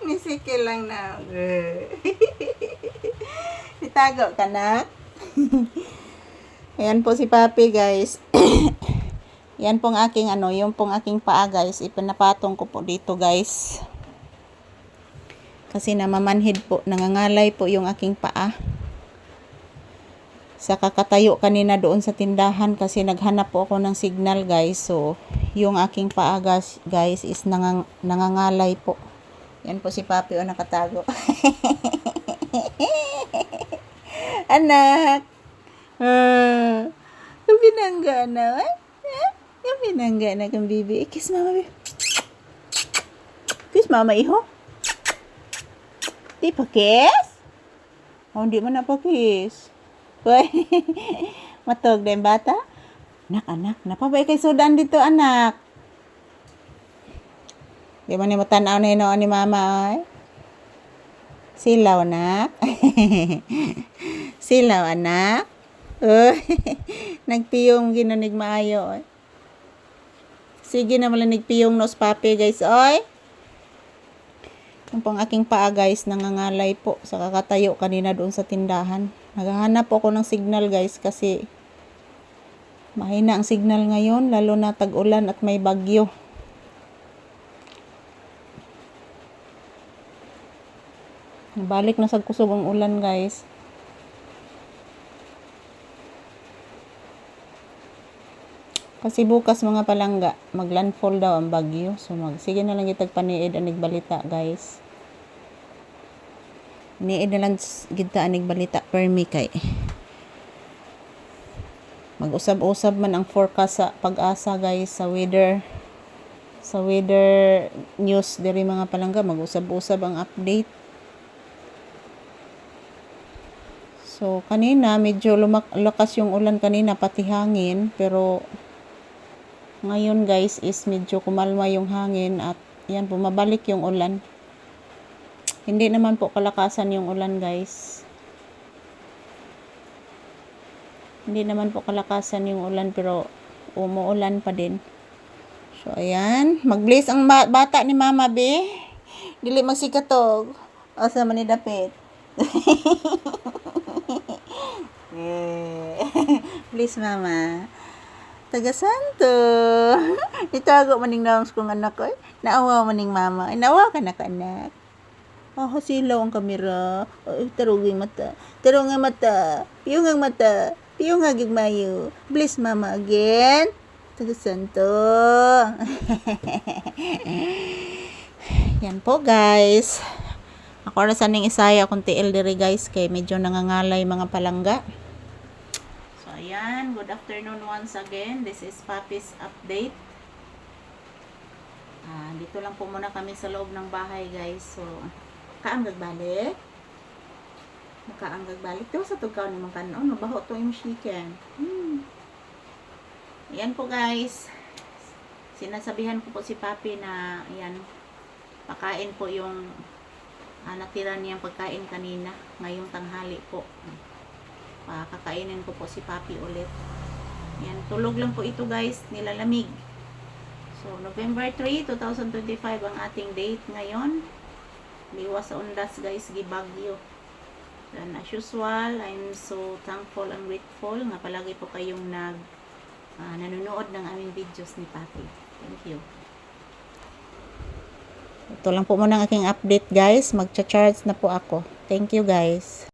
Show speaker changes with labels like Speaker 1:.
Speaker 1: Misikil lang na. Itago ka na. Ayan po si Papi, guys. Yan pong aking yung pong aking paa, guys. Ipinapatong ko po dito, guys. Kasi namamanhid po, nangangalay po yung aking paa. Sa kakatayo kanina doon sa tindahan kasi naghanap po ako ng signal, guys. So, yung aking paa, guys, is nangangalay po. Yan po si Papi, nakatago. Anak. Yung binangga na. Yung binangga na kang bibi. Kiss mama, bibi. Kiss mama, iho. Di pa kiss? Oh, hindi mo na pa kiss. Uy. Matog din bata? Anak. Napabay kay sudan dito, anak. Di mo ni matanaw na hinoon ni mama, ay. Silaw, anak. Silaw, anak. Uy. Nagpiyong ginanig maayo, ay. Sige na malanig piyong nos Papi, guys, oy. Yung pang aking paa, guys, nangangalay po sa kakatayo kanina doon sa tindahan. Naghahanap po ako ng signal, guys, kasi mahina ang signal ngayon, lalo na tag-ulan at may bagyo. Balik na sa kusog ang ulan, guys. Kasi bukas mga palangga, maglandfall daw ang bagyo. So sige na lang itag paniid anig balita, guys. Niid na lang kita anig balita permi kay. Mag-usab-usab man ang forecast sa Pag-asa, guys, sa weather. Sa weather news diri mga palangga, mag-usab-usab ang update. So kanina medyo lumakas yung ulan kanina pati hangin, pero ngayon, guys, is medyo kumalma yung hangin at yan, bumabalik yung ulan. Hindi naman po kalakasan yung ulan, guys. Hindi naman po kalakasan yung ulan, pero umuulan pa din. So, ayan. Mag-bless ang bata ni Mama, be. Dili magsikatog. O, sa manidapit. Please, Mama. Taga-santo. Itago maning naong kong anak ko. Naawa maning mama. Naawa ka na ka, anak. Silaw ang kamera. Taruging mata. Tarong ang mata. Piyong ang mata. Piyong hagig mayo. Bless mama again. Taga-santo. Yan po, guys. Ako na saning isaya kung TL diri, guys, kay medyo nangangalay mga palangga. Ayan, good afternoon once again. This is Papi's update. Dito lang po muna kami sa loob ng bahay, guys. So, kaanggag balik. Makaanggag balik. Ito sa tugaw ni mga kanon. Mabaho to yung chicken. Ayan po, guys. Sinasabihan ko po si Papi na, ayan, pakain po yung natira niyang pagkain kanina. Ngayong tanghali po. Kakainin ko po si Papi ulit. Yan, tulog lang po ito, guys, nilalamig. So, November 3, 2025 ang ating date ngayon. Liwas sa undas, guys, gibagyo. And as usual, I'm so thankful and grateful nga palagi po kayong nanonood ng aming videos ni Papi. Thank you. Ito lang po muna ang aking update, guys. Magcha-charge na po ako. Thank you, guys.